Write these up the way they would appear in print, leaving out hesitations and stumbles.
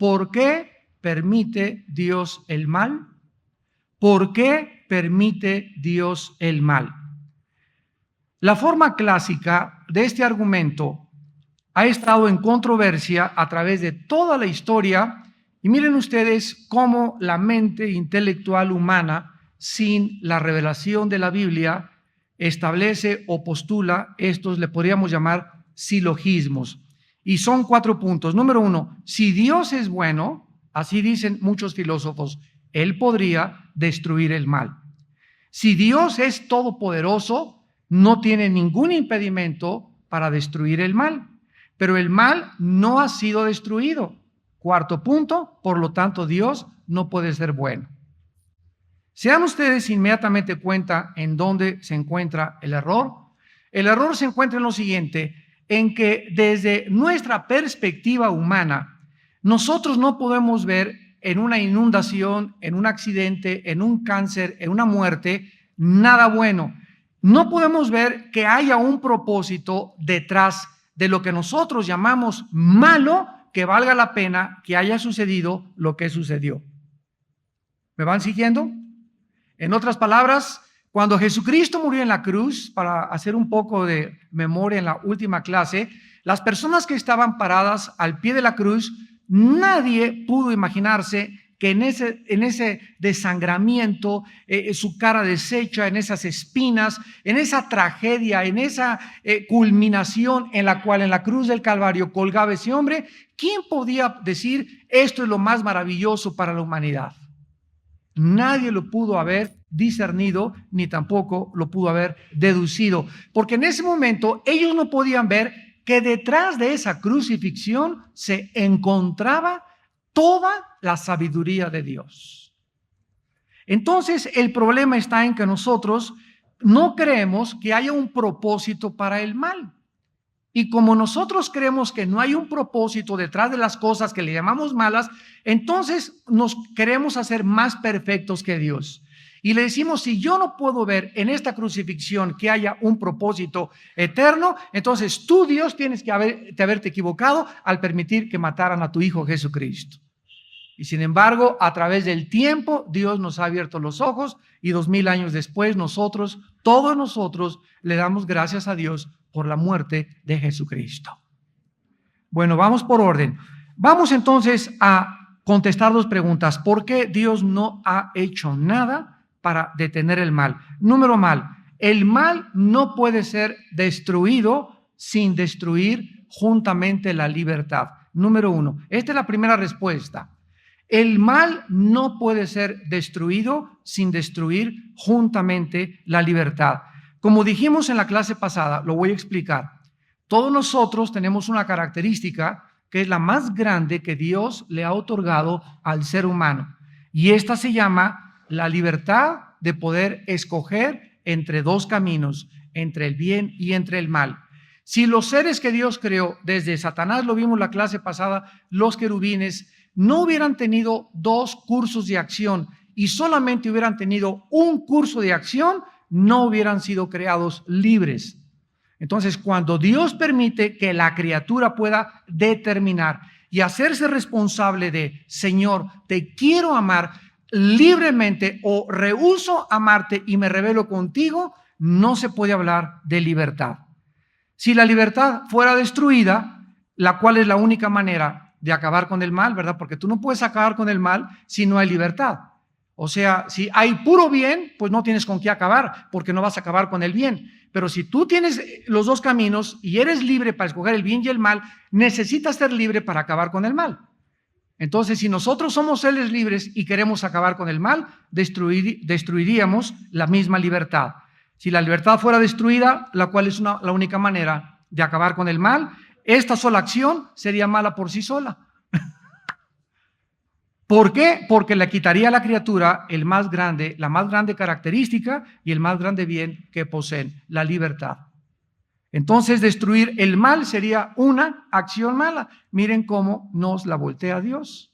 ¿por qué permite Dios el mal? ¿Por qué permite Dios el mal? La forma clásica de este argumento ha estado en controversia a través de toda la historia, y miren ustedes cómo la mente intelectual humana, sin la revelación de la Biblia, establece o postula estos, le podríamos llamar silogismos. Y son 4 puntos. Número 1, si Dios es bueno, así dicen muchos filósofos, Él podría destruir el mal. Si Dios es todopoderoso, no tiene ningún impedimento para destruir el mal. Pero el mal no ha sido destruido. 4 punto, por lo tanto, Dios no puede ser bueno. Se dan ustedes inmediatamente cuenta en dónde se encuentra el error. El error se encuentra en lo siguiente, en que desde nuestra perspectiva humana, nosotros no podemos ver en una inundación, en un accidente, en un cáncer, en una muerte, nada bueno. No podemos ver que haya un propósito detrás de lo que nosotros llamamos malo, que valga la pena que haya sucedido lo que sucedió. ¿Me van siguiendo? En otras palabras, cuando Jesucristo murió en la cruz, para hacer un poco de memoria en la última clase, las personas que estaban paradas al pie de la cruz, nadie pudo imaginarse que en ese desangramiento, su cara deshecha, en esas espinas, en esa tragedia, en esa culminación en la cual en la cruz del Calvario colgaba ese hombre, ¿quién podía decir esto es lo más maravilloso para la humanidad? Nadie lo pudo haber discernido, ni tampoco lo pudo haber deducido, porque en ese momento ellos no podían ver que detrás de esa crucifixión se encontraba toda la sabiduría de Dios. Entonces, el problema está en que nosotros no creemos que haya un propósito para el mal. Y como nosotros creemos que no hay un propósito detrás de las cosas que le llamamos malas, entonces nos queremos hacer más perfectos que Dios. Y le decimos, si yo no puedo ver en esta crucifixión que haya un propósito eterno, entonces tú, Dios, tienes que haberte equivocado al permitir que mataran a tu Hijo Jesucristo. Y sin embargo, a través del tiempo, Dios nos ha abierto los ojos y 2000 años después nosotros, todos nosotros, le damos gracias a Dios por la muerte de Jesucristo. Bueno, vamos por orden. Vamos entonces a contestar 2 preguntas. ¿Por qué Dios no ha hecho nada para detener el mal? Número mal, el mal no puede ser destruido sin destruir juntamente la libertad. Número 1, esta es la primera respuesta. El mal no puede ser destruido sin destruir juntamente la libertad. Como dijimos en la clase pasada, lo voy a explicar. Todos nosotros tenemos una característica que es la más grande que Dios le ha otorgado al ser humano. Y esta se llama la libertad de poder escoger entre 2 caminos, entre el bien y entre el mal. Si los seres que Dios creó, desde Satanás, lo vimos la clase pasada, los querubines, no hubieran tenido 2 cursos de acción y solamente hubieran tenido un curso de acción, no hubieran sido creados libres. Entonces, cuando Dios permite que la criatura pueda determinar y hacerse responsable de, Señor, te quiero amar libremente o rehúso amarte y me rebelo contigo, no se puede hablar de libertad. Si la libertad fuera destruida, la cual es la única manera de acabar con el mal, ¿verdad? Porque tú no puedes acabar con el mal si no hay libertad. O sea, si hay puro bien, pues no tienes con qué acabar, porque no vas a acabar con el bien. Pero si tú tienes los 2 caminos y eres libre para escoger el bien y el mal, necesitas ser libre para acabar con el mal. Entonces, si nosotros somos seres libres y queremos acabar con el mal, destruiríamos la misma libertad. Si la libertad fuera destruida, la cual es la única manera de acabar con el mal, esta sola acción sería mala por sí sola. ¿Por qué? Porque le quitaría a la criatura la más grande característica y el más grande bien que poseen, la libertad. Entonces, destruir el mal sería una acción mala. Miren cómo nos la voltea Dios.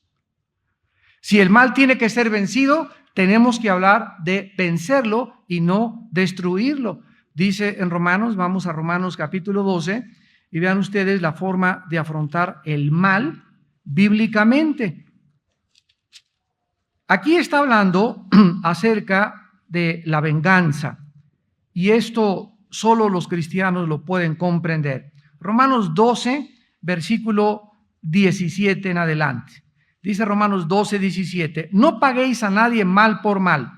Si el mal tiene que ser vencido, tenemos que hablar de vencerlo y no destruirlo. Dice en Romanos, vamos a Romanos capítulo 12, y vean ustedes la forma de afrontar el mal. bíblicamente. Aquí está hablando acerca de la venganza, y esto solo los cristianos lo pueden comprender. Romanos 12, versículo 17 en adelante. Dice Romanos 12, 17, no paguéis a nadie mal por mal.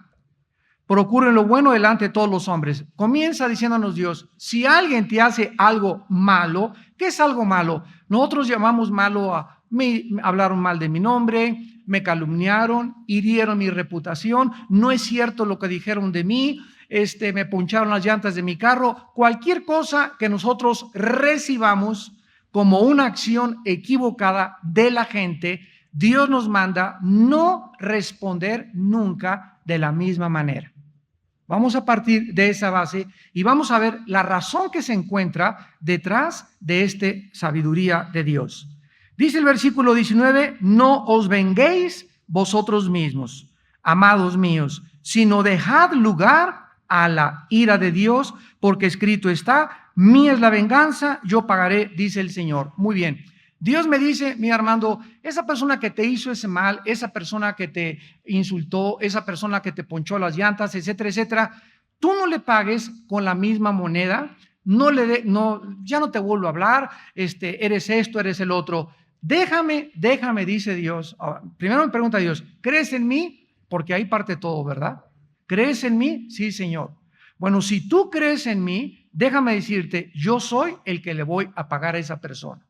Procuren lo bueno delante de todos los hombres. Comienza diciéndonos Dios, si alguien te hace algo malo, ¿qué es algo malo? Nosotros llamamos malo a me hablaron mal de mi nombre, me calumniaron, hirieron mi reputación, no es cierto lo que dijeron de mí, me poncharon las llantas de mi carro, cualquier cosa que nosotros recibamos como una acción equivocada de la gente, Dios nos manda no responder nunca de la misma manera. Vamos a partir de esa base y vamos a ver la razón que se encuentra detrás de esta sabiduría de Dios. Dice el versículo 19, no os venguéis vosotros mismos, amados míos, sino dejad lugar a la ira de Dios, porque escrito está, mía es la venganza, yo pagaré, dice el Señor. Muy bien. Dios me dice, mi Armando, esa persona que te hizo ese mal, esa persona que te insultó, esa persona que te ponchó las llantas, etcétera, etcétera, tú no le pagues con la misma moneda, ya no te vuelvo a hablar, eres esto, eres el otro. Déjame, dice Dios. Ahora, primero me pregunta Dios, ¿crees en mí? Porque ahí parte todo, ¿verdad? ¿Crees en mí? Sí, Señor. Bueno, si tú crees en mí, déjame decirte, yo soy el que le voy a pagar a esa persona.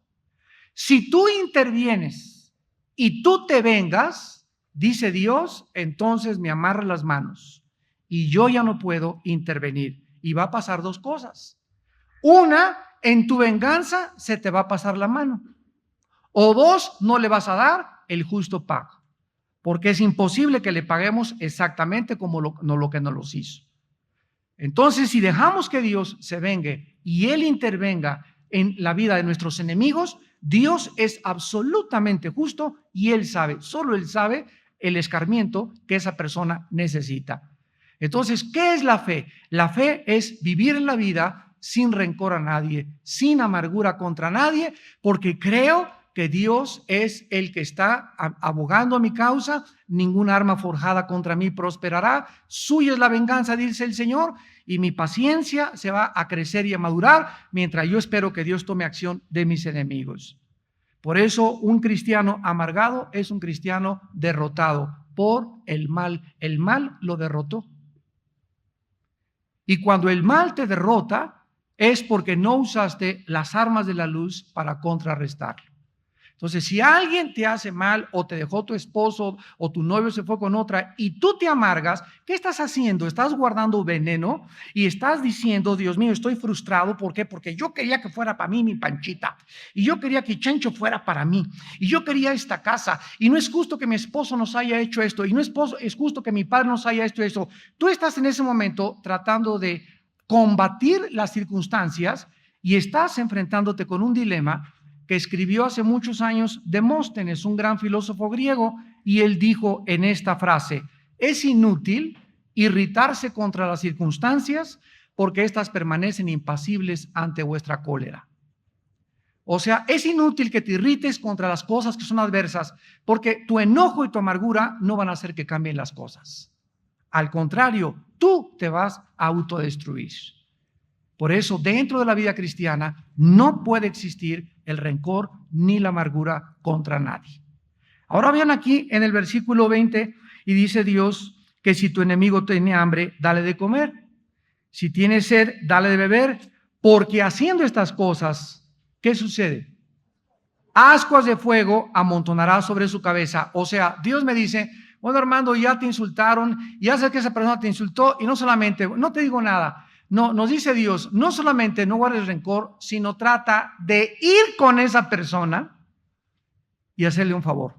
Si tú intervienes y tú te vengas, dice Dios, entonces me amarra las manos y yo ya no puedo intervenir. Y va a pasar dos cosas. Una, en tu venganza se te va a pasar la mano. O dos, no le vas a dar el justo pago. Porque es imposible que le paguemos exactamente como lo que nos los hizo. Entonces, si dejamos que Dios se vengue y Él intervenga en la vida de nuestros enemigos, Dios es absolutamente justo y Él sabe, solo Él sabe el escarmiento que esa persona necesita. Entonces, ¿qué es la fe? La fe es vivir en la vida sin rencor a nadie, sin amargura contra nadie, porque creo que Dios es el que está abogando a mi causa, ningún arma forjada contra mí prosperará, suya es la venganza, dice el Señor, y mi paciencia se va a crecer y a madurar mientras yo espero que Dios tome acción de mis enemigos. Por eso un cristiano amargado es un cristiano derrotado por el mal. El mal lo derrotó. Y cuando el mal te derrota es porque no usaste las armas de la luz para contrarrestarlo. Entonces, si alguien te hace mal o te dejó tu esposo o tu novio se fue con otra y tú te amargas, ¿qué estás haciendo? Estás guardando veneno y estás diciendo, Dios mío, estoy frustrado. ¿Por qué? Porque yo quería que fuera para mí mi Panchita y yo quería que Chencho fuera para mí y yo quería esta casa y no es justo que mi esposo nos haya hecho esto y no es justo que mi padre nos haya hecho esto. Tú estás en ese momento tratando de combatir las circunstancias y estás enfrentándote con un dilema que escribió hace muchos años Demóstenes, un gran filósofo griego, y él dijo en esta frase, es inútil irritarse contra las circunstancias porque éstas permanecen impasibles ante vuestra cólera. O sea, es inútil que te irrites contra las cosas que son adversas porque tu enojo y tu amargura no van a hacer que cambien las cosas. Al contrario, tú te vas a autodestruir. Por eso, dentro de la vida cristiana no puede existir el rencor ni la amargura contra nadie. Ahora vean aquí en el versículo 20 y dice Dios que si tu enemigo tiene hambre, dale de comer. Si tiene sed, dale de beber, porque haciendo estas cosas, ¿qué sucede? Ascuas de fuego amontonará sobre su cabeza. O sea, Dios me dice, bueno, Armando, ya te insultaron, ya sé que esa persona te insultó y no solamente, no te digo nada. No, nos dice Dios, no solamente no guardes rencor, sino trata de ir con esa persona y hacerle un favor.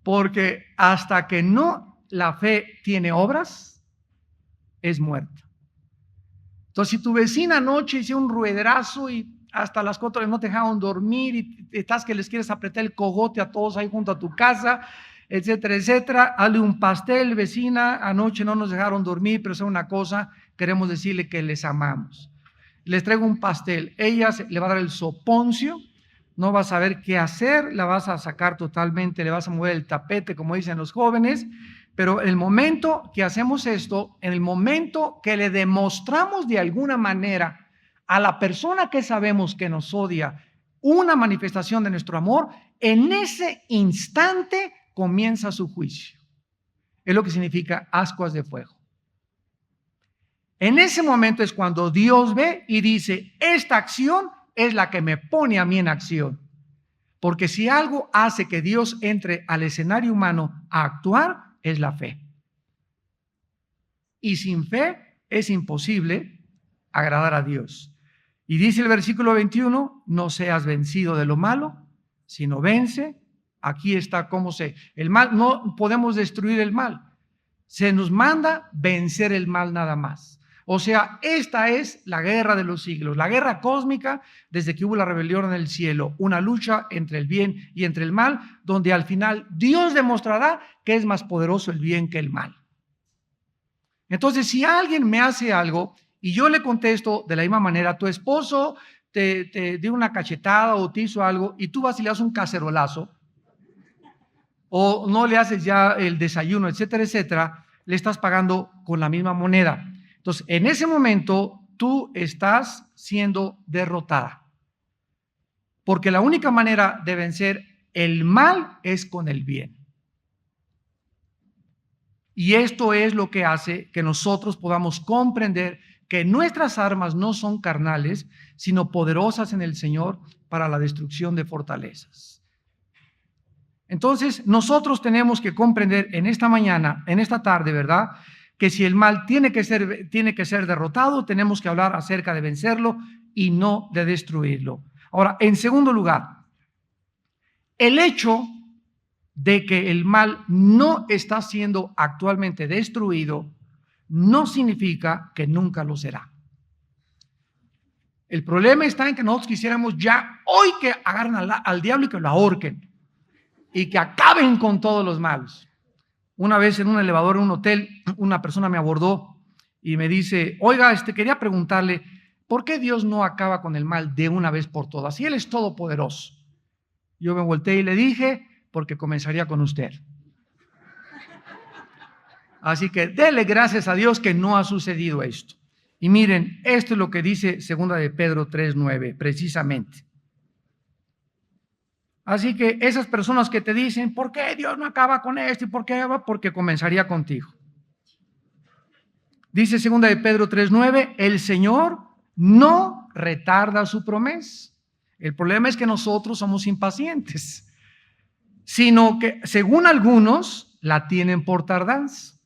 Porque hasta que no la fe tiene obras, es muerta. Entonces, si tu vecina anoche hizo un ruederazo y hasta las 4 no te dejaron dormir y estás que les quieres apretar el cogote a todos ahí junto a tu casa, etcétera, etcétera, hazle un pastel, vecina, anoche no nos dejaron dormir, pero es una cosa, queremos decirle que les amamos. Les traigo un pastel, ella le va a dar el soponcio no vas a saber qué hacer, la vas a sacar totalmente, le vas a mover el tapete, como dicen los jóvenes, pero el momento que hacemos esto, en el momento que le demostramos de alguna manera a la persona que sabemos que nos odia una manifestación de nuestro amor, en ese instante comienza su juicio. Es lo que significa ascuas de fuego. En ese momento es cuando Dios ve y dice, esta acción es la que me pone a mí en acción. Porque si algo hace que Dios entre al escenario humano a actuar, es la fe. Y sin fe es imposible agradar a Dios. Y dice el versículo 21, no seas vencido de lo malo, sino vence. Aquí está el mal, no podemos destruir el mal. Se nos manda vencer el mal nada más. O sea, esta es la guerra de los siglos, la guerra cósmica desde que hubo la rebelión en el cielo, una lucha entre el bien y entre el mal, donde al final Dios demostrará que es más poderoso el bien que el mal. Entonces, si alguien me hace algo y yo le contesto de la misma manera, tu esposo te dio una cachetada o te hizo algo y tú vas y le das un cacerolazo, o no le haces ya el desayuno, etcétera, etcétera, le estás pagando con la misma moneda. Entonces, en ese momento, tú estás siendo derrotada. Porque la única manera de vencer el mal es con el bien. Y esto es lo que hace que nosotros podamos comprender que nuestras armas no son carnales, sino poderosas en el Señor para la destrucción de fortalezas. Entonces, nosotros tenemos que comprender en esta mañana, en esta tarde, ¿verdad?, que si el mal tiene que ser derrotado, tenemos que hablar acerca de vencerlo y no de destruirlo. Ahora, en segundo lugar, el hecho de que el mal no está siendo actualmente destruido no significa que nunca lo será. El problema está en que nosotros quisiéramos ya hoy que agarren al diablo y que lo ahorquen y que acaben con todos los malos. Una vez en un elevador en un hotel, una persona me abordó y me dice, oiga, quería preguntarle, ¿por qué Dios no acaba con el mal de una vez por todas? Si Él es todopoderoso. Yo me volteé y le dije, porque comenzaría con usted. Así que dele gracias a Dios que no ha sucedido esto. Y miren, esto es lo que dice 2 de Pedro 3:9, precisamente. Así que esas personas que te dicen, ¿por qué Dios no acaba con esto? ¿Y por qué? Porque comenzaría contigo. Dice 2 de Pedro 3:9, el Señor no retarda su promesa. El problema es que nosotros somos impacientes, sino que, según algunos, la tienen por tardanza,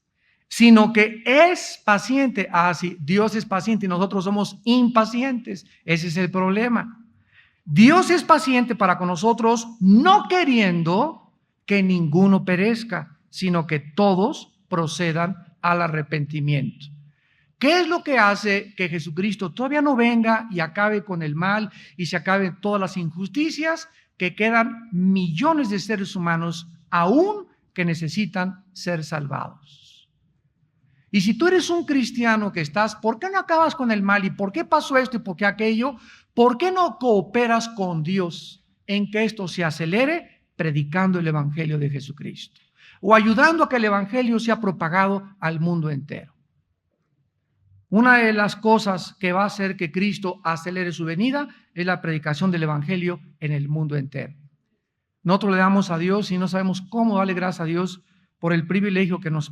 sino que es paciente. Sí, Dios es paciente y nosotros somos impacientes. Ese es el problema. Dios es paciente para con nosotros, no queriendo que ninguno perezca, sino que todos procedan al arrepentimiento. ¿Qué es lo que hace que Jesucristo todavía no venga y acabe con el mal y se acaben todas las injusticias? Que quedan millones de seres humanos aún que necesitan ser salvados. Y si tú eres un cristiano que estás, ¿por qué no acabas con el mal? ¿Y por qué pasó esto y por qué aquello? ¿Por qué no cooperas con Dios en que esto se acelere predicando el Evangelio de Jesucristo? O ayudando a que el Evangelio sea propagado al mundo entero. Una de las cosas que va a hacer que Cristo acelere su venida es la predicación del Evangelio en el mundo entero. Nosotros le damos a Dios y no sabemos cómo darle gracias a Dios por el privilegio que nos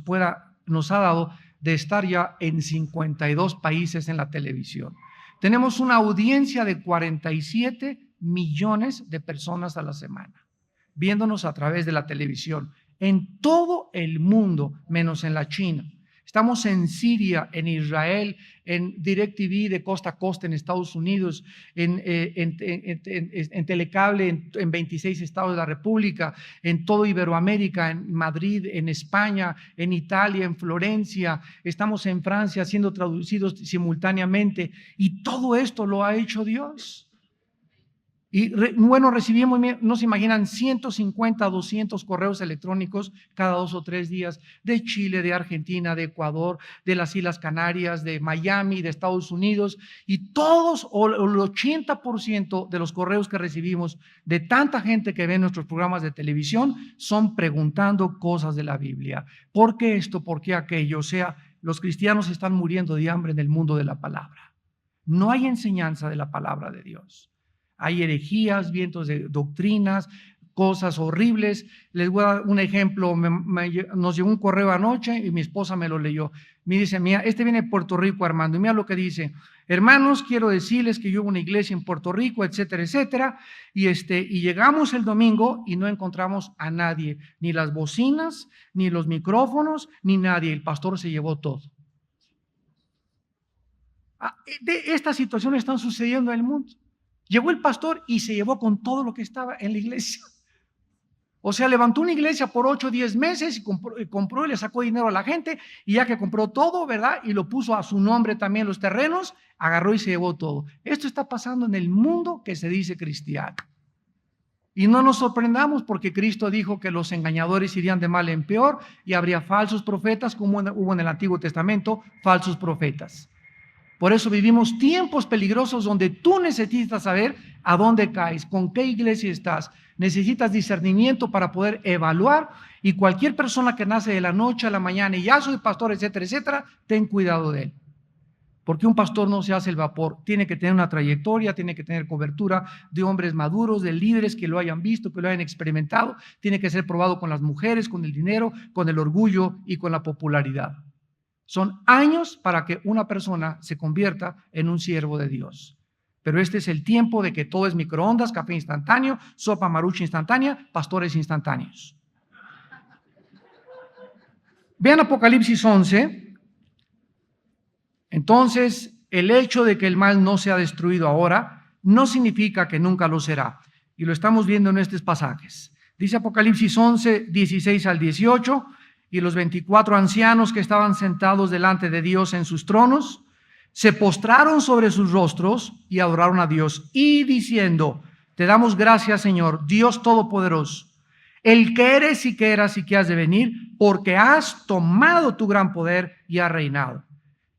ha dado de estar ya en 52 países en la televisión. Tenemos una audiencia de 47 millones de personas a la semana, viéndonos a través de la televisión, en todo el mundo, menos en la China. Estamos en Siria, en Israel, en DirecTV de costa a costa en Estados Unidos, en Telecable en 26 estados de la República, en todo Iberoamérica, en Madrid, en España, en Italia, en Florencia. Estamos en Francia siendo traducidos simultáneamente y todo esto lo ha hecho Dios. Y bueno, recibimos, no se imaginan, 150, 200 correos electrónicos cada 2 o 3 días de Chile, de Argentina, de Ecuador, de las Islas Canarias, de Miami, de Estados Unidos, y todos, o el 80% de los correos que recibimos de tanta gente que ve nuestros programas de televisión son preguntando cosas de la Biblia. ¿Por qué esto? ¿Por qué aquello? O sea, los cristianos están muriendo de hambre en el mundo de la palabra. No hay enseñanza de la palabra de Dios. Hay herejías, vientos de doctrinas, cosas horribles. Les voy a dar un ejemplo. Nos llegó un correo anoche y mi esposa me lo leyó. Me dice, mira, este viene de Puerto Rico, Armando, y mira lo que dice. Hermanos, quiero decirles que yo hubo una iglesia en Puerto Rico, etcétera, etcétera, y llegamos el domingo y no encontramos a nadie, ni las bocinas, ni los micrófonos, ni nadie. El pastor se llevó todo. Estas situaciones están sucediendo en el mundo. Llegó el pastor y se llevó con todo lo que estaba en la iglesia. O sea, levantó una iglesia por 8 o 10 meses y compró y le sacó dinero a la gente, y ya que compró todo, ¿verdad? Y lo puso a su nombre también los terrenos, agarró y se llevó todo. Esto está pasando en el mundo que se dice cristiano. Y no nos sorprendamos, porque Cristo dijo que los engañadores irían de mal en peor y habría falsos profetas, como hubo en el Antiguo Testamento, falsos profetas. Por eso vivimos tiempos peligrosos donde tú necesitas saber a dónde caes, con qué iglesia estás. Necesitas discernimiento para poder evaluar, y cualquier persona que nace de la noche a la mañana y ya soy pastor, etcétera, etcétera, ten cuidado de él. Porque un pastor no se hace el vapor, tiene que tener una trayectoria, tiene que tener cobertura de hombres maduros, de líderes que lo hayan visto, que lo hayan experimentado, tiene que ser probado con las mujeres, con el dinero, con el orgullo y con la popularidad. Son años para que una persona se convierta en un siervo de Dios. Pero este es el tiempo de que todo es microondas, café instantáneo, sopa marucha instantánea, pastores instantáneos. Vean Apocalipsis 11. Entonces, el hecho de que el mal no sea destruido ahora no significa que nunca lo será. Y lo estamos viendo en estos pasajes. Dice Apocalipsis 11, 16 al 18. Y los 24 ancianos que estaban sentados delante de Dios en sus tronos se postraron sobre sus rostros y adoraron a Dios, y diciendo: te damos gracias, Señor, Dios Todopoderoso, el que eres y que eras y que has de venir, porque has tomado tu gran poder y has reinado.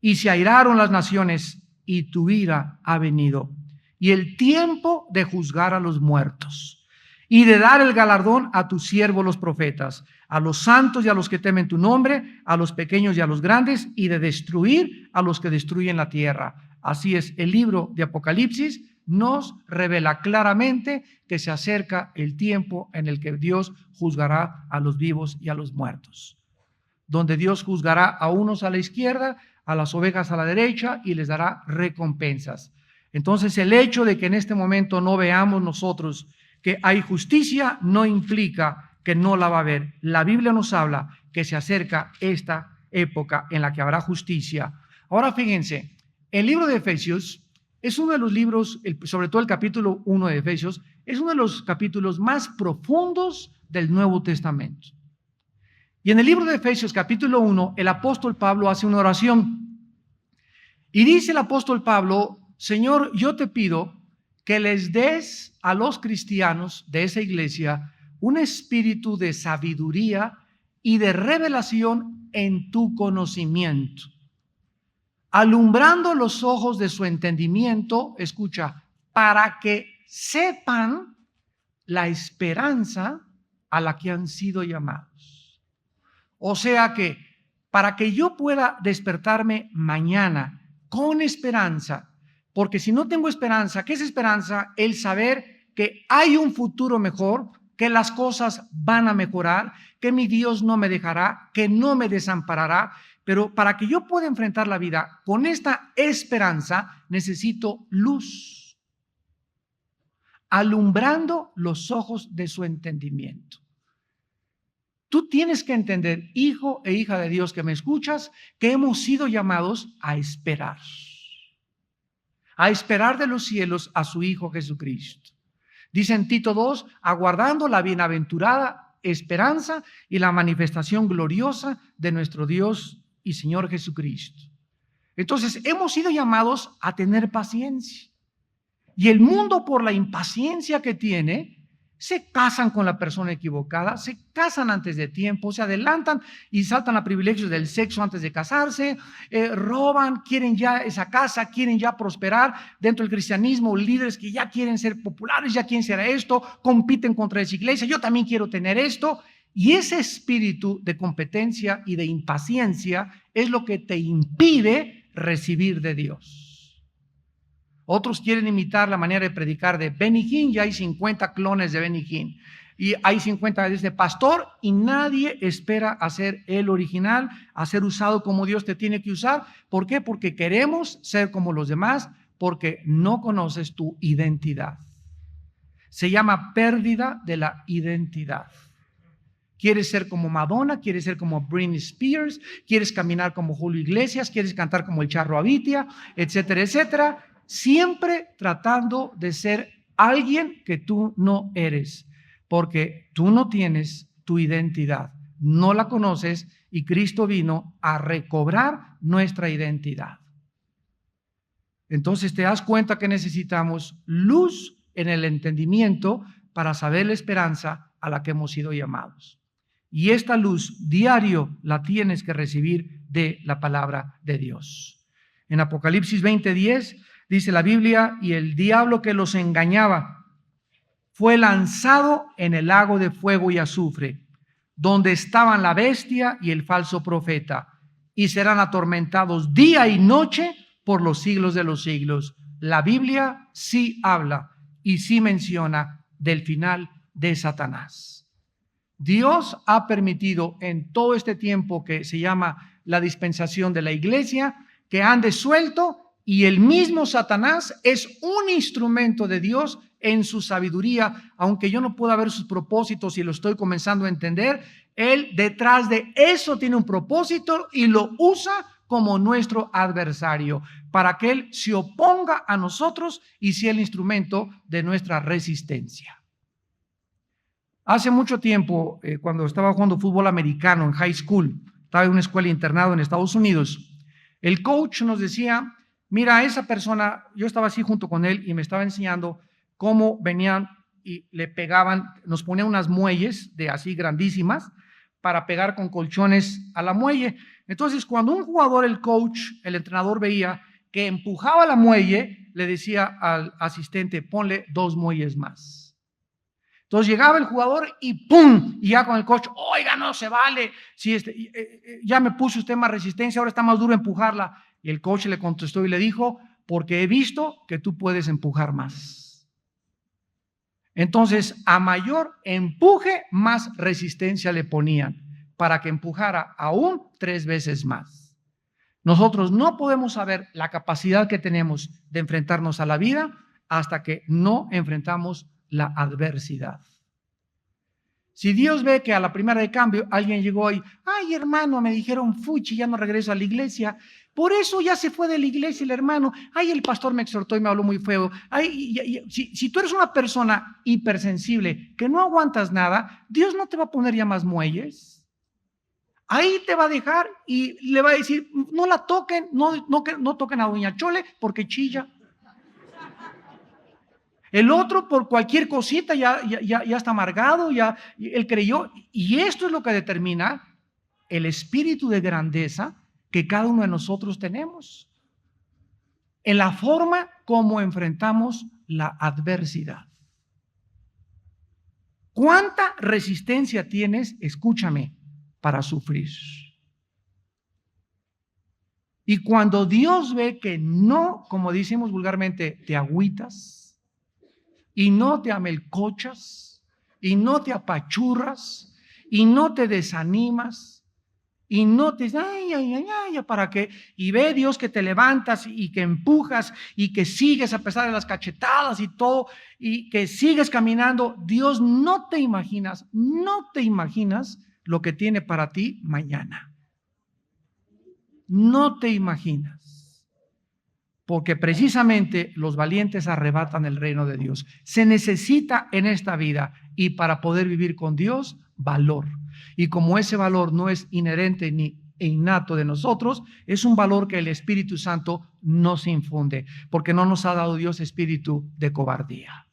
Y se airaron las naciones, y tu ira ha venido, y el tiempo de juzgar a los muertos, y de dar el galardón a tus siervos los profetas, a los santos y a los que temen tu nombre, a los pequeños y a los grandes, y de destruir a los que destruyen la tierra. Así es, el libro de Apocalipsis nos revela claramente que se acerca el tiempo en el que Dios juzgará a los vivos y a los muertos, donde Dios juzgará a unos a la izquierda, a las ovejas a la derecha, y les dará recompensas. Entonces, el hecho de que en este momento no veamos nosotros que hay justicia no implica que no la va a haber. La Biblia nos habla que se acerca esta época en la que habrá justicia. Ahora fíjense, el libro de Efesios es uno de los libros, sobre todo el capítulo 1 de Efesios, es uno de los capítulos más profundos del Nuevo Testamento. Y en el libro de Efesios capítulo 1, el apóstol Pablo hace una oración. Y dice el apóstol Pablo: Señor, yo te pido que les des a los cristianos de esa iglesia un espíritu de sabiduría y de revelación en tu conocimiento, alumbrando los ojos de su entendimiento, escucha, para que sepan la esperanza a la que han sido llamados. O sea que para que yo pueda despertarme mañana con esperanza, porque si no tengo esperanza, ¿qué es esperanza? El saber que hay un futuro mejor, que las cosas van a mejorar, que mi Dios no me dejará, que no me desamparará. Pero para que yo pueda enfrentar la vida con esta esperanza, necesito luz, alumbrando los ojos de su entendimiento. Tú tienes que entender, hijo e hija de Dios que me escuchas, que hemos sido llamados a esperar de los cielos a su Hijo Jesucristo. Dice en Tito 2, aguardando la bienaventurada esperanza y la manifestación gloriosa de nuestro Dios y Señor Jesucristo. Entonces, hemos sido llamados a tener paciencia. Y el mundo, por la impaciencia que tiene, se casan con la persona equivocada, se casan antes de tiempo, se adelantan y saltan a privilegios del sexo antes de casarse, roban, quieren ya esa casa, quieren ya prosperar dentro del cristianismo, líderes que ya quieren ser populares, ya quieren ser esto, compiten contra esa iglesia, yo también quiero tener esto. Y ese espíritu de competencia y de impaciencia es lo que te impide recibir de Dios. Otros quieren imitar la manera de predicar de Benny Hinn, y hay 50 clones de Benny Hinn. Y hay 50 de este pastor y nadie espera a ser el original, a ser usado como Dios te tiene que usar. ¿Por qué? Porque queremos ser como los demás, porque no conoces tu identidad. Se llama pérdida de la identidad. ¿Quieres ser como Madonna? ¿Quieres ser como Britney Spears? ¿Quieres caminar como Julio Iglesias? ¿Quieres cantar como el Charro Avitia? Etcétera, etcétera. Siempre tratando de ser alguien que tú no eres, porque tú no tienes tu identidad, no la conoces y Cristo vino a recobrar nuestra identidad. Entonces te das cuenta que necesitamos luz en el entendimiento para saber la esperanza a la que hemos sido llamados. Y esta luz diario la tienes que recibir de la palabra de Dios. En Apocalipsis 20:10 dice la Biblia, y el diablo que los engañaba fue lanzado en el lago de fuego y azufre, donde estaban la bestia y el falso profeta, y serán atormentados día y noche por los siglos de los siglos. La Biblia sí habla y sí menciona del final de Satanás. Dios ha permitido en todo este tiempo que se llama la dispensación de la iglesia, que ande suelto, y el mismo Satanás es un instrumento de Dios en su sabiduría, aunque yo no pueda ver sus propósitos y lo estoy comenzando a entender. Él detrás de eso tiene un propósito y lo usa como nuestro adversario para que Él se oponga a nosotros y sea el instrumento de nuestra resistencia. Hace mucho tiempo, cuando estaba jugando fútbol americano en high school, estaba en una escuela internado en Estados Unidos, el coach nos decía, mira, esa persona, yo estaba así junto con él y me estaba enseñando cómo venían y le pegaban, nos ponían unas muelles de así grandísimas para pegar con colchones a la muelle. Entonces, cuando un jugador, el coach, el entrenador veía que empujaba la muelle, le decía al asistente, ponle 2 muelles más. Entonces llegaba el jugador y ¡pum! Y ya con el coach, oiga, no se vale, si ya me puso usted más resistencia, ahora está más duro empujarla. Y el coach le contestó y le dijo, porque he visto que tú puedes empujar más. Entonces, a mayor empuje, más resistencia le ponían para que empujara aún 3 veces más. Nosotros no podemos saber la capacidad que tenemos de enfrentarnos a la vida hasta que no enfrentamos la adversidad. Si Dios ve que a la primera de cambio alguien llegó y, ay hermano, me dijeron fuchi, ya no regreso a la iglesia, por eso ya se fue de la iglesia el hermano, ay el pastor me exhortó y me habló muy feo, ay, si tú eres una persona hipersensible que no aguantas nada, Dios no te va a poner ya más muelles, ahí te va a dejar y le va a decir, no la toquen, no toquen a doña Chole porque chilla. El otro por cualquier cosita ya está amargado, ya él creyó. Y esto es lo que determina el espíritu de grandeza que cada uno de nosotros tenemos. En la forma como enfrentamos la adversidad. ¿Cuánta resistencia tienes, escúchame, para sufrir? Y cuando Dios ve que no, como decimos vulgarmente, te agüitas, y no te amelcochas, y no te apachurras, y no te desanimas, y no te para qué, y ve Dios que te levantas y que empujas y que sigues a pesar de las cachetadas y todo, y que sigues caminando. Dios no te imaginas lo que tiene para ti mañana. No te imaginas. Porque precisamente los valientes arrebatan el reino de Dios. Se necesita en esta vida y para poder vivir con Dios, valor. Y como ese valor no es inherente ni e innato de nosotros, es un valor que el Espíritu Santo nos infunde, porque no nos ha dado Dios espíritu de cobardía.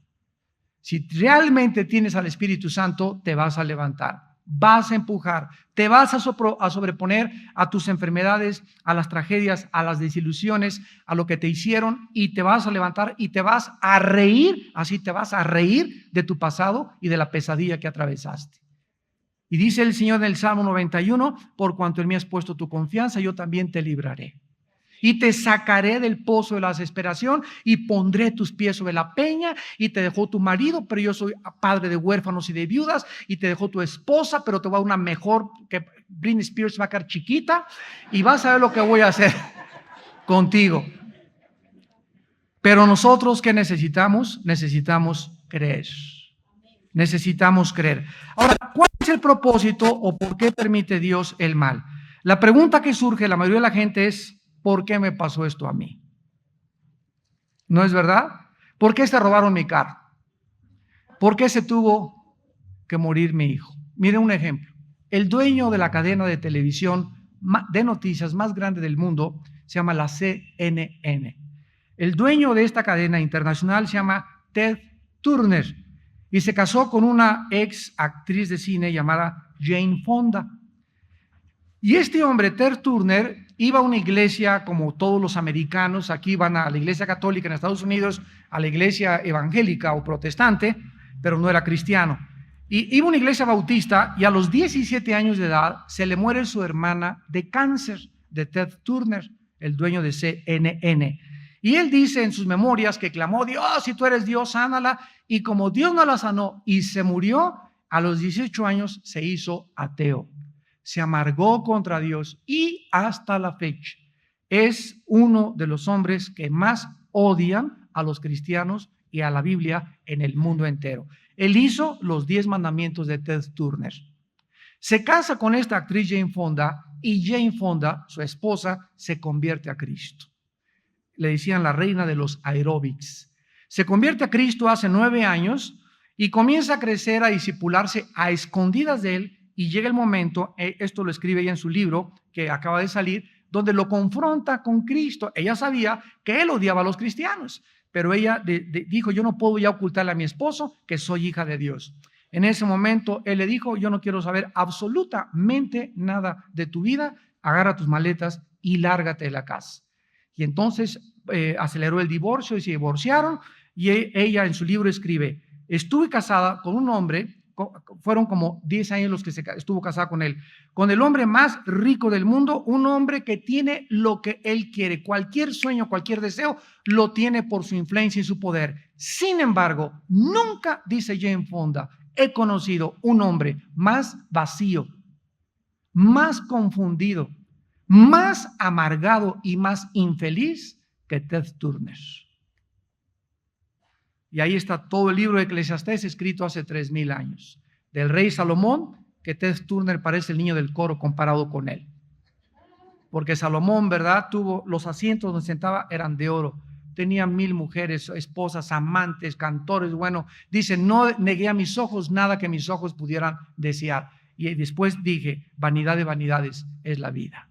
Si realmente tienes al Espíritu Santo, te vas a levantar, vas a empujar, te vas a sobreponer a tus enfermedades, a las tragedias, a las desilusiones, a lo que te hicieron, y te vas a levantar y te vas a reír, así te vas a reír de tu pasado y de la pesadilla que atravesaste. Y dice el Señor en el Salmo 91, por cuanto en mí has puesto tu confianza, yo también te libraré. Y te sacaré del pozo de la desesperación y pondré tus pies sobre la peña, y te dejó tu marido, pero yo soy padre de huérfanos y de viudas, y te dejó tu esposa, pero te voy a dar una mejor, que Britney Spears va a quedar chiquita, y vas a ver lo que voy a hacer contigo. Pero nosotros, ¿qué necesitamos? Necesitamos creer. Necesitamos creer. Ahora, ¿cuál es el propósito o por qué permite Dios el mal? La pregunta que surge la mayoría de la gente es, ¿por qué me pasó esto a mí? ¿No es verdad? ¿Por qué se robaron mi carro? ¿Por qué se tuvo que morir mi hijo? Miren un ejemplo. El dueño de la cadena de televisión de noticias más grande del mundo se llama la CNN. El dueño de esta cadena internacional se llama Ted Turner y se casó con una ex actriz de cine llamada Jane Fonda. Y este hombre, Ted Turner, iba a una iglesia como todos los americanos. Aquí van a la iglesia católica en Estados Unidos, a la iglesia evangélica o protestante, pero no era cristiano. Y iba a una iglesia bautista y a los 17 años de edad se le muere su hermana de cáncer, de Ted Turner, el dueño de CNN. Y él dice en sus memorias que clamó, Dios, si tú eres Dios, sánala. Y como Dios no la sanó y se murió, a los 18 años se hizo ateo. Se amargó contra Dios y hasta la fecha es uno de los hombres que más odian a los cristianos y a la Biblia en el mundo entero. Él hizo los 10 mandamientos de Ted Turner. Se casa con esta actriz Jane Fonda y Jane Fonda, su esposa, se convierte a Cristo. Le decían la reina de los aeróbics. Se convierte a Cristo hace 9 años y comienza a crecer, a discipularse a escondidas de él. Y llega el momento, esto lo escribe ella en su libro que acaba de salir, donde lo confronta con Cristo. Ella sabía que él odiaba a los cristianos, pero ella dijo, yo no puedo ya ocultarle a mi esposo que soy hija de Dios. En ese momento él le dijo, yo no quiero saber absolutamente nada de tu vida, agarra tus maletas y lárgate de la casa. Y entonces aceleró el divorcio y se divorciaron, y ella en su libro escribe, estuve casada con un hombre, fueron como 10 años los que estuvo casada con él, con el hombre más rico del mundo, un hombre que tiene lo que él quiere, cualquier sueño, cualquier deseo, lo tiene por su influencia y su poder. Sin embargo, nunca, dice Jane Fonda, he conocido un hombre más vacío, más confundido, más amargado y más infeliz que Ted Turner. Y ahí está todo el libro de Eclesiastés escrito hace 3000 años. Del rey Salomón, que Ted Turner parece el niño del coro comparado con él. Porque Salomón, ¿verdad? Tuvo los asientos donde sentaba eran de oro. Tenía 1000 mujeres, esposas, amantes, cantores. Bueno, dice, no negué a mis ojos nada que mis ojos pudieran desear. Y después dije, vanidad de vanidades es la vida.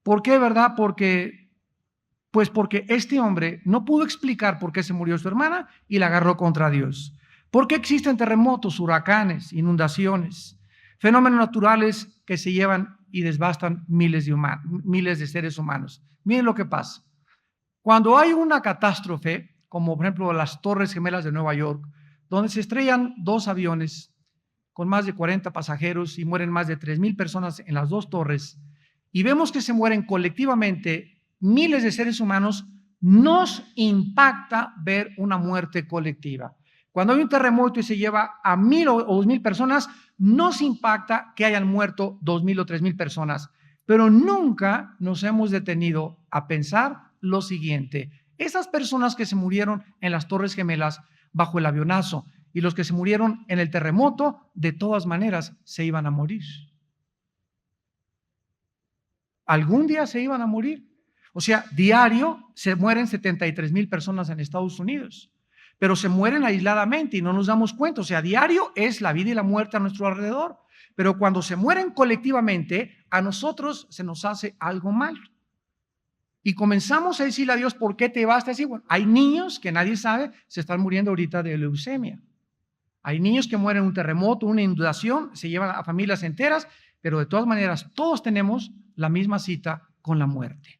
¿Por qué, verdad? Porque este hombre no pudo explicar por qué se murió su hermana y la agarró contra Dios. ¿Por qué existen terremotos, huracanes, inundaciones, fenómenos naturales que se llevan y desbastan miles de seres humanos? Miren lo que pasa. Cuando hay una catástrofe, como por ejemplo las Torres Gemelas de Nueva York, donde se estrellan 2 aviones con más de 40 pasajeros y mueren más de 3000 personas en las 2 torres, y vemos que se mueren colectivamente miles de seres humanos, nos impacta ver una muerte colectiva. Cuando hay un terremoto y se lleva a 1000 o 2000 personas, nos impacta que hayan muerto 2000 o 3000 personas. Pero nunca nos hemos detenido a pensar lo siguiente. Esas personas que se murieron en las Torres Gemelas bajo el avionazo y los que se murieron en el terremoto, de todas maneras se iban a morir. Algún día se iban a morir. O sea, diario se mueren 73,000 personas en Estados Unidos. pero se mueren aisladamente y no nos damos cuenta. O sea, a diario es la vida y la muerte a nuestro alrededor. Pero cuando se mueren colectivamente, a nosotros se nos hace algo mal. Y comenzamos a decirle a Dios, ¿por qué te vas a decir? Bueno, hay niños que nadie sabe, se están muriendo ahorita de leucemia. Hay niños que mueren en un terremoto, una inundación, se llevan a familias enteras, pero de todas maneras, todos tenemos la misma cita con la muerte.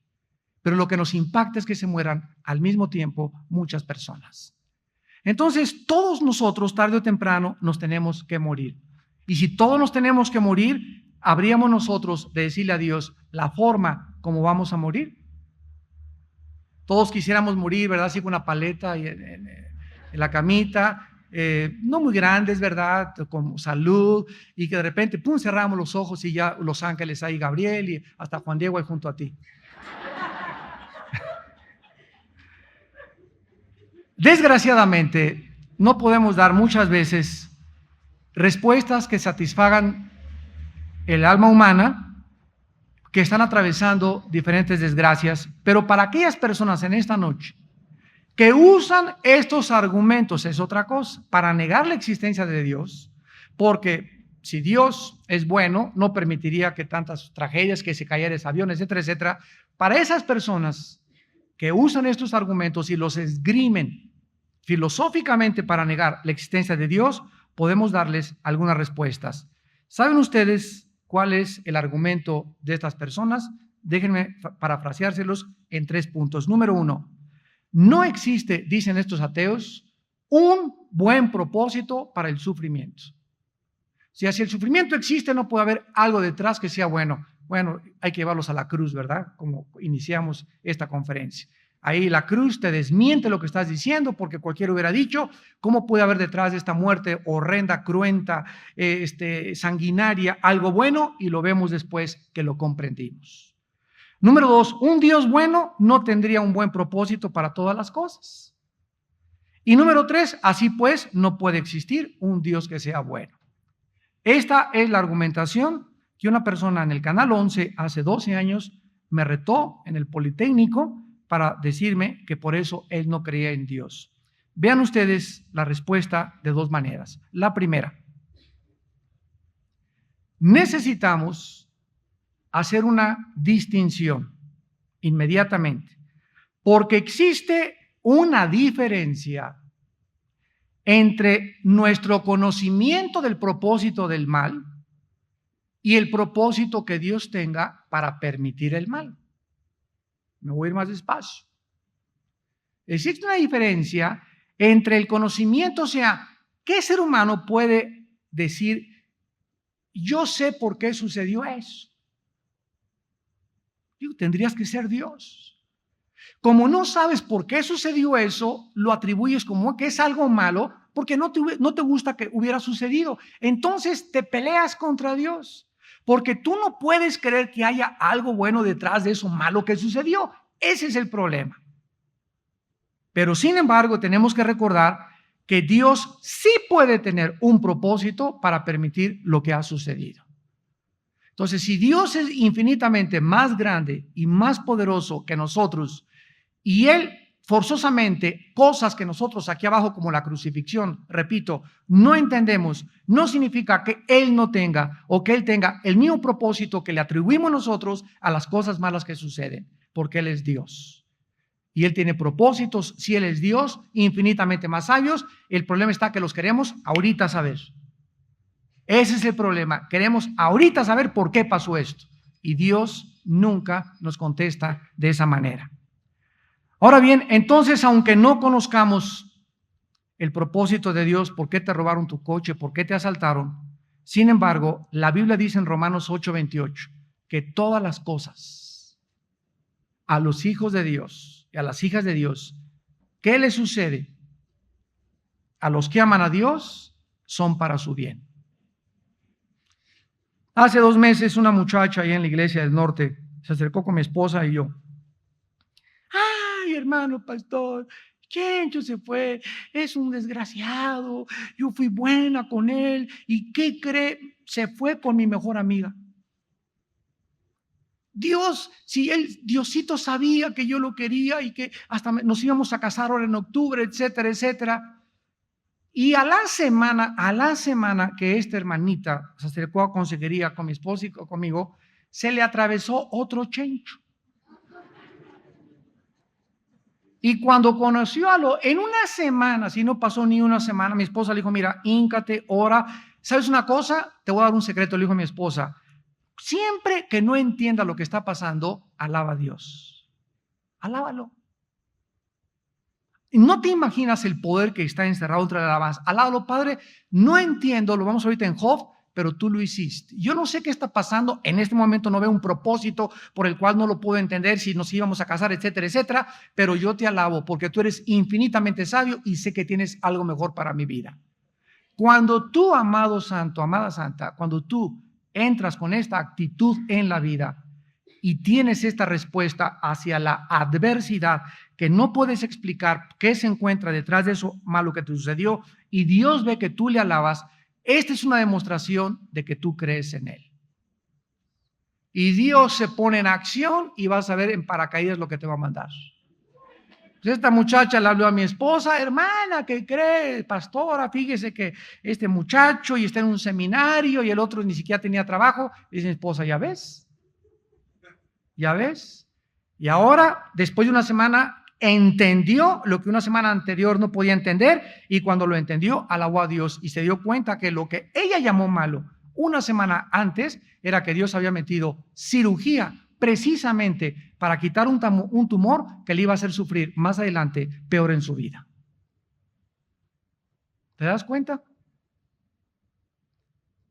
Pero lo que nos impacta es que se mueran al mismo tiempo muchas personas. Entonces, todos nosotros, tarde o temprano, nos tenemos que morir. Y si todos nos tenemos que morir, habríamos nosotros de decirle a Dios la forma como vamos a morir. Todos quisiéramos morir, ¿verdad? Así con una paleta y en la camita, no muy grandes, ¿verdad? Con salud, y que de repente, pum, cerramos los ojos y ya los ángeles ahí, Gabriel y hasta Juan Diego ahí junto a ti. Desgraciadamente, no podemos dar muchas veces respuestas que satisfagan el alma humana, que están atravesando diferentes desgracias, pero para aquellas personas en esta noche que usan estos argumentos, es otra cosa, para negar la existencia de Dios, porque si Dios es bueno, no permitiría que tantas tragedias, que se cayeran aviones, etcétera, etcétera. Para esas personas que usan estos argumentos y los esgrimen filosóficamente para negar la existencia de Dios, podemos darles algunas respuestas. ¿Saben ustedes cuál es el argumento de estas personas? Déjenme parafraseárselos en 3 puntos. Número 1, no existe, dicen estos ateos, un buen propósito para el sufrimiento. O sea, si el sufrimiento existe, no puede haber algo detrás que sea bueno. Bueno, hay que llevarlos a la cruz, ¿verdad? Como iniciamos esta conferencia. Ahí la cruz te desmiente lo que estás diciendo, porque cualquiera hubiera dicho, ¿cómo puede haber detrás de esta muerte horrenda, cruenta, sanguinaria, algo bueno? Y lo vemos después que lo comprendimos. Número 2, un Dios bueno no tendría un buen propósito para todas las cosas. Y número 3, así pues, no puede existir un Dios que sea bueno. Esta es la argumentación que una persona en el Canal 11 hace 12 años me retó en el Politécnico para decirme que por eso él no creía en Dios. Vean ustedes la respuesta de 2 maneras. La primera, necesitamos hacer una distinción inmediatamente, porque existe una diferencia entre nuestro conocimiento del propósito del mal y el propósito que Dios tenga para permitir el mal. Me voy a ir más despacio. Existe una diferencia entre el conocimiento, o sea, ¿qué ser humano puede decir, yo sé por qué sucedió eso? Digo, tendrías que ser Dios. Como no sabes por qué sucedió eso, lo atribuyes como que es algo malo porque no te gusta que hubiera sucedido. Entonces te peleas contra Dios porque tú no puedes creer que haya algo bueno detrás de eso malo que sucedió. Ese es el problema. Pero sin embargo, tenemos que recordar que Dios sí puede tener un propósito para permitir lo que ha sucedido. Entonces, si Dios es infinitamente más grande y más poderoso que nosotros, y Él forzosamente cosas que nosotros aquí abajo como la crucifixión, repito, no entendemos, no significa que Él no tenga o que Él tenga el mismo propósito que le atribuimos nosotros a las cosas malas que suceden, porque Él es Dios. Y Él tiene propósitos, si Él es Dios, infinitamente más sabios. El problema está que los queremos ahorita saber. Ese es el problema. Queremos ahorita saber por qué pasó esto. Y Dios nunca nos contesta de esa manera. Ahora bien, entonces, aunque no conozcamos el propósito de Dios, por qué te robaron tu coche, por qué te asaltaron, sin embargo, la Biblia dice en Romanos 8:28 que todas las cosas a los hijos de Dios y a las hijas de Dios, ¿qué les sucede? A los que aman a Dios son para su bien. Hace 2 meses una muchacha ahí en la iglesia del norte se acercó con mi esposa y yo. Ay, hermano pastor, Chencho se fue, es un desgraciado, yo fui buena con él, ¿y qué cree? Se fue con mi mejor amiga. Dios, si Diosito sabía que yo lo quería y que hasta nos íbamos a casar ahora en octubre, etcétera, etcétera, Y a la semana que esta hermanita se acercó a consejería con mi esposa y conmigo, se le atravesó otro chencho. Y cuando conoció en una semana, si no pasó ni una semana, mi esposa le dijo, mira, híncate, ora. ¿Sabes una cosa? Te voy a dar un secreto, le dijo mi esposa. Siempre que no entienda lo que está pasando, alaba a Dios. Alábalo. No te imaginas el poder que está encerrado entre la alabanza. Alábalo, Padre, no entiendo, lo vamos ahorita en Job, pero tú lo hiciste. Yo no sé qué está pasando, en este momento no veo un propósito por el cual no lo puedo entender, si nos íbamos a casar, etcétera, etcétera, pero yo te alabo porque tú eres infinitamente sabio y sé que tienes algo mejor para mi vida. Cuando tú, amado santo, amada santa, cuando tú entras con esta actitud en la vida y tienes esta respuesta hacia la adversidad que no puedes explicar qué se encuentra detrás de eso malo que te sucedió y Dios ve que tú le alabas, esta es una demostración de que tú crees en Él. Y Dios se pone en acción y vas a ver en paracaídas lo que te va a mandar. Pues esta muchacha le habló a mi esposa, hermana, ¿qué cree? Pastora, fíjese que este muchacho y está en un seminario y el otro ni siquiera tenía trabajo. Dice mi esposa, ¿ya ves? ¿Ya ves? Y ahora, después de una semana, entendió lo que una semana anterior no podía entender y cuando lo entendió, alabó a Dios y se dio cuenta que lo que ella llamó malo una semana antes era que Dios había metido cirugía precisamente para quitar un tumor que le iba a hacer sufrir más adelante peor en su vida. ¿Te das cuenta?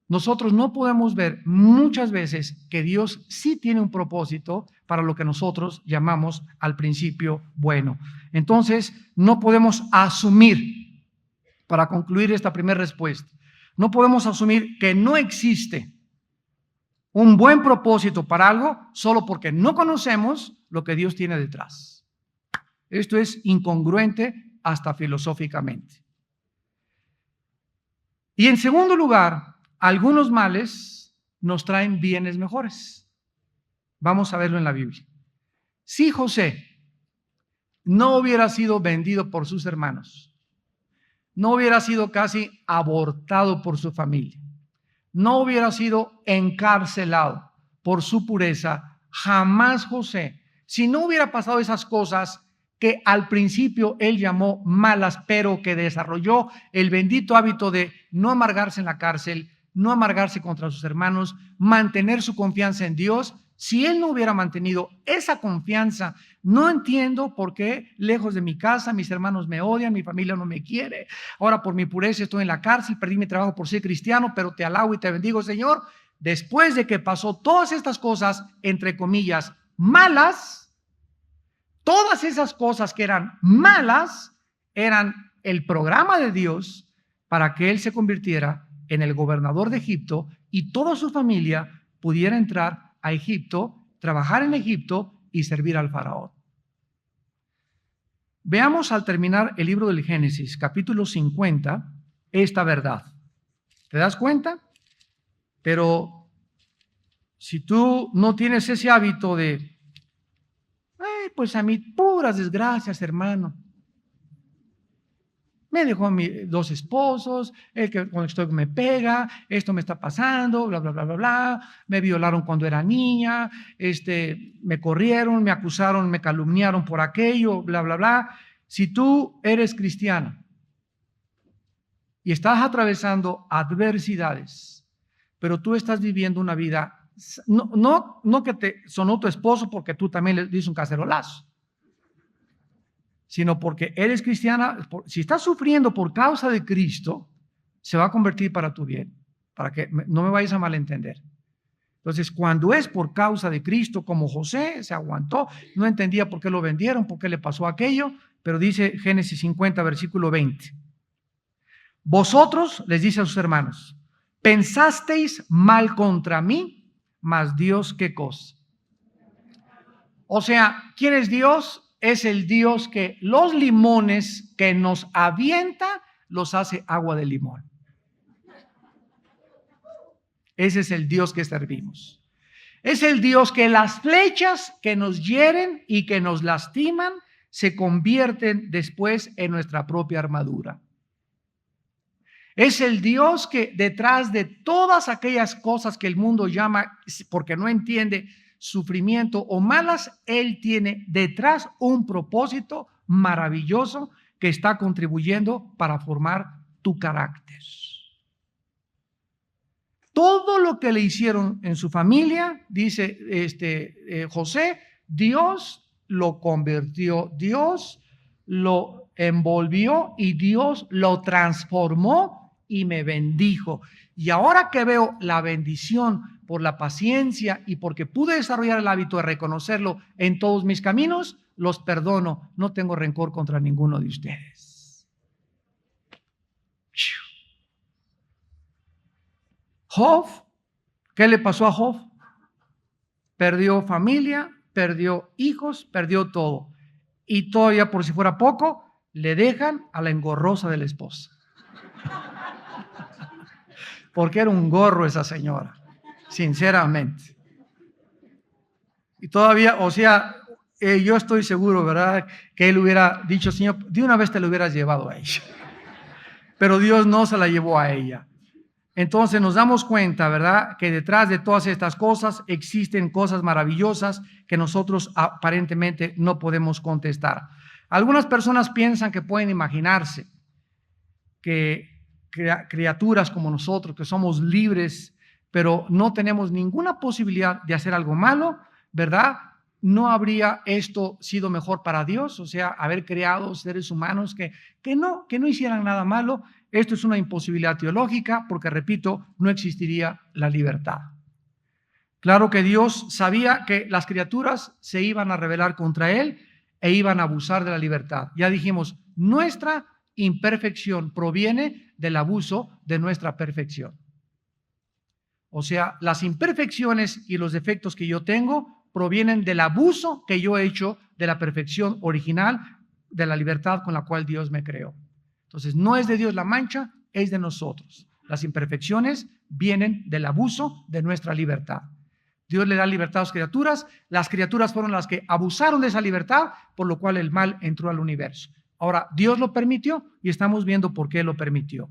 Nosotros no podemos ver muchas veces que Dios sí tiene un propósito para lo que nosotros llamamos al principio bueno. Entonces, no podemos asumir, para concluir esta primera respuesta, no podemos asumir que no existe un buen propósito para algo solo porque no conocemos lo que Dios tiene detrás. Esto es incongruente hasta filosóficamente. Y en segundo lugar, algunos males nos traen bienes mejores. Vamos a verlo en la Biblia. Si José no hubiera sido vendido por sus hermanos, no hubiera sido casi abortado por su familia, no hubiera sido encarcelado por su pureza, jamás José, si no hubiera pasado esas cosas que al principio él llamó malas, pero que desarrolló el bendito hábito de no amargarse en la cárcel, no amargarse contra sus hermanos, mantener su confianza en Dios. Si él no hubiera mantenido esa confianza, no entiendo por qué lejos de mi casa mis hermanos me odian, mi familia no me quiere. Ahora por mi pureza estoy en la cárcel, perdí mi trabajo por ser cristiano, pero te alabo y te bendigo, Señor. Después de que pasó todas estas cosas, entre comillas, malas, todas esas cosas que eran malas eran el programa de Dios para que él se convirtiera en el gobernador de Egipto y toda su familia pudiera entrar a Egipto, trabajar en Egipto y servir al faraón. Veamos al terminar el libro del Génesis, capítulo 50, esta verdad. ¿Te das cuenta? Pero si tú no tienes ese hábito de, pues a mí puras desgracias, hermano. Me dejó dos esposos, el que con esto me pega, esto me está pasando, bla, bla, bla, bla, bla. Me violaron cuando era niña, me corrieron, me acusaron, me calumniaron por aquello, bla, bla, bla. Si tú eres cristiano y estás atravesando adversidades, pero tú estás viviendo una vida, no que te sonó tu esposo porque tú también le diste un cacerolazo, sino porque eres cristiana. Si estás sufriendo por causa de Cristo, se va a convertir para tu bien, para que no me vayas a malentender. Entonces, cuando es por causa de Cristo, como José, se aguantó, no entendía por qué lo vendieron, por qué le pasó aquello, pero dice Génesis 50, versículo 20. Vosotros, les dice a sus hermanos, pensasteis mal contra mí, mas Dios, ¿qué cosa? O sea, ¿quién es Dios? Es el Dios que los limones que nos avienta los hace agua de limón. Ese es el Dios que servimos. Es el Dios que las flechas que nos hieren y que nos lastiman se convierten después en nuestra propia armadura. Es el Dios que detrás de todas aquellas cosas que el mundo llama, porque no entiende, sufrimiento o malas, Él tiene detrás un propósito maravilloso que está contribuyendo para formar tu carácter. Todo lo que le hicieron en su familia, dice José, Dios lo convirtió, Dios lo envolvió y Dios lo transformó y me bendijo. Y ahora que veo la bendición por la paciencia y porque pude desarrollar el hábito de reconocerlo en todos mis caminos, los perdono. No tengo rencor contra ninguno de ustedes. Job, ¿qué le pasó a Job? Perdió familia, perdió hijos, perdió todo. Y todavía, por si fuera poco, le dejan a la engorrosa de la esposa. Porque era un gorro esa señora, sinceramente. Y todavía, o sea, yo estoy seguro, ¿verdad? Que él hubiera dicho, Señor, de una vez te lo hubieras llevado a ella. Pero Dios no se la llevó a ella. Entonces nos damos cuenta, ¿verdad?, que detrás de todas estas cosas existen cosas maravillosas que nosotros aparentemente no podemos contestar. Algunas personas piensan que pueden imaginarse que criaturas como nosotros, que somos libres, pero no tenemos ninguna posibilidad de hacer algo malo, ¿verdad? ¿No habría esto sido mejor para Dios? O sea, haber creado seres humanos que no hicieran nada malo. Esto es una imposibilidad teológica porque, repito, no existiría la libertad. Claro que Dios sabía que las criaturas se iban a rebelar contra Él e iban a abusar de la libertad. Ya dijimos, nuestra imperfección proviene del abuso de nuestra perfección. O sea, las imperfecciones y los defectos que yo tengo provienen del abuso que yo he hecho de la perfección original, de la libertad con la cual Dios me creó. Entonces, no es de Dios la mancha, es de nosotros. Las imperfecciones vienen del abuso de nuestra libertad. Dios le da libertad a las criaturas fueron las que abusaron de esa libertad, por lo cual el mal entró al universo. Ahora, Dios lo permitió y estamos viendo por qué lo permitió.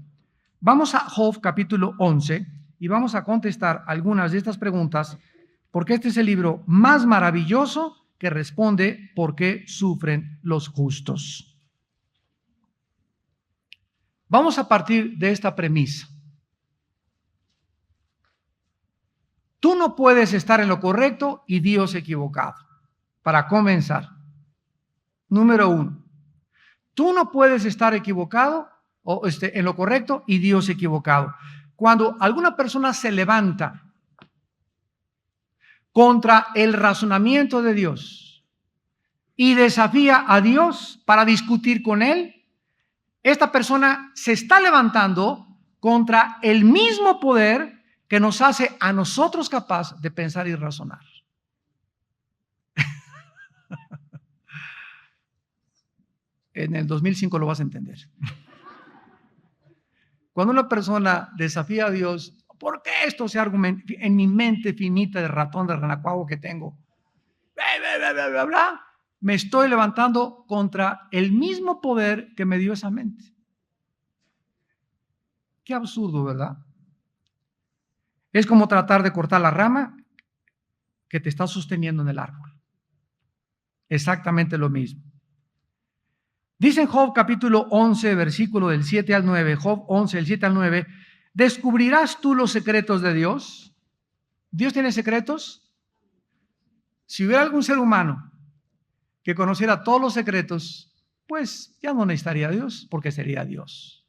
Vamos a Job capítulo 11 y vamos a contestar algunas de estas preguntas, porque este es el libro más maravilloso que responde por qué sufren los justos. Vamos a partir de esta premisa. Tú no puedes estar en lo correcto y Dios equivocado. Para comenzar, número 1, tú no puedes estar equivocado o en lo correcto y Dios equivocado. Cuando alguna persona se levanta contra el razonamiento de Dios y desafía a Dios para discutir con Él, esta persona se está levantando contra el mismo poder que nos hace a nosotros capaz de pensar y razonar. En el 2005 lo vas a entender. Cuando una persona desafía a Dios, ¿por qué esto se argumenta en mi mente finita de ratón de renacuajo que tengo? Me estoy levantando contra el mismo poder que me dio esa mente. Qué absurdo, ¿verdad? Es como tratar de cortar la rama que te está sosteniendo en el árbol. Exactamente lo mismo. Dice en Job capítulo 11, versículo del 7 al 9, Job 11, del 7 al 9, ¿descubrirás tú los secretos de Dios? ¿Dios tiene secretos? Si hubiera algún ser humano que conociera todos los secretos, pues ya no necesitaría a Dios, porque sería Dios.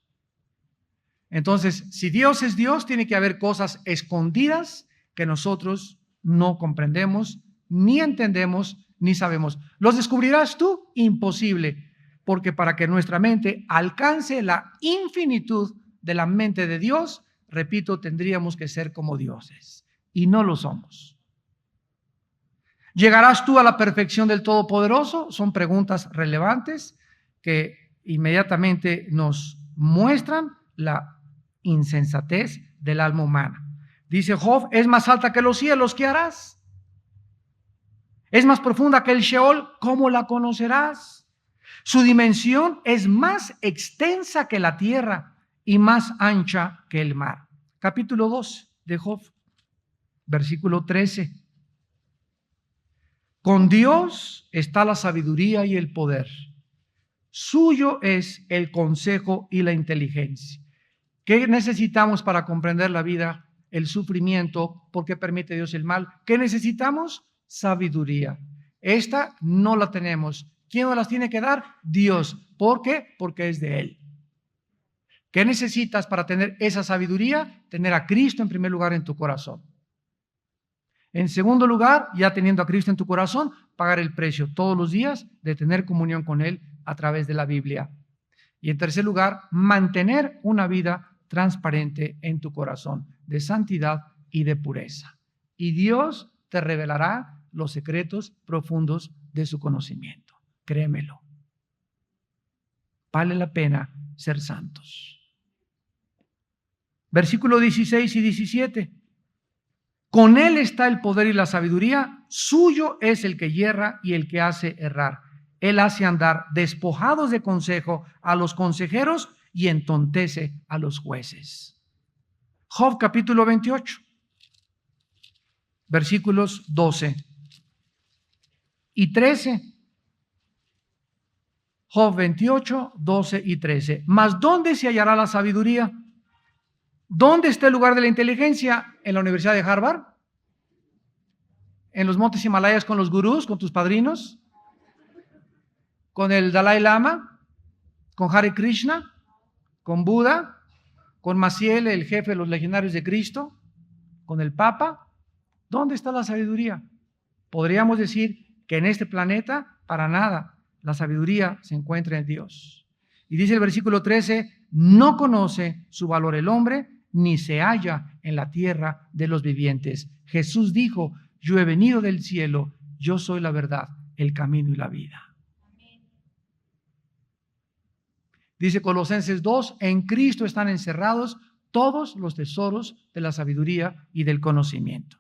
Entonces, si Dios es Dios, tiene que haber cosas escondidas que nosotros no comprendemos, ni entendemos, ni sabemos. ¿Los descubrirás tú? Imposible. Porque para que nuestra mente alcance la infinitud de la mente de Dios, repito, tendríamos que ser como dioses. Y no lo somos. ¿Llegarás tú a la perfección del Todopoderoso? Son preguntas relevantes que inmediatamente nos muestran la insensatez del alma humana. Dice Job, es más alta que los cielos, ¿qué harás? Es más profunda que el Sheol, ¿cómo la conocerás? Su dimensión es más extensa que la tierra y más ancha que el mar. Capítulo 2 de Job, versículo 13. Con Dios está la sabiduría y el poder. Suyo es el consejo y la inteligencia. ¿Qué necesitamos para comprender la vida? El sufrimiento. ¿Por qué permite Dios el mal? ¿Qué necesitamos? Sabiduría. Esta no la tenemos. ¿Quién nos las tiene que dar? Dios. ¿Por qué? Porque es de Él. ¿Qué necesitas para tener esa sabiduría? Tener a Cristo en primer lugar en tu corazón. En segundo lugar, ya teniendo a Cristo en tu corazón, pagar el precio todos los días de tener comunión con Él a través de la Biblia. Y en tercer lugar, mantener una vida transparente en tu corazón, de santidad y de pureza. Y Dios te revelará los secretos profundos de su conocimiento. Créemelo. Vale la pena ser santos. Versículo 16 y 17. Con Él está el poder y la sabiduría, suyo es el que yerra y el que hace errar. Él hace andar despojados de consejo a los consejeros y entontece a los jueces. Job capítulo 28, versículos 12 y 13. Job 28, 12 y 13. Mas ¿dónde se hallará la sabiduría? ¿Dónde está el lugar de la inteligencia? ¿En la Universidad de Harvard? ¿En los montes Himalayas con los gurús, con tus padrinos? ¿Con el Dalai Lama? ¿Con Hare Krishna? ¿Con Buda? ¿Con Maciel, el jefe de los legionarios de Cristo? ¿Con el Papa? ¿Dónde está la sabiduría? Podríamos decir que en este planeta, para nada, la sabiduría se encuentra en Dios. Y dice el versículo 13, no conoce su valor el hombre, ni se halla en la tierra de los vivientes. Jesús dijo, yo he venido del cielo, yo soy la verdad, el camino y la vida. Dice Colosenses 2, en Cristo están encerrados todos los tesoros de la sabiduría y del conocimiento.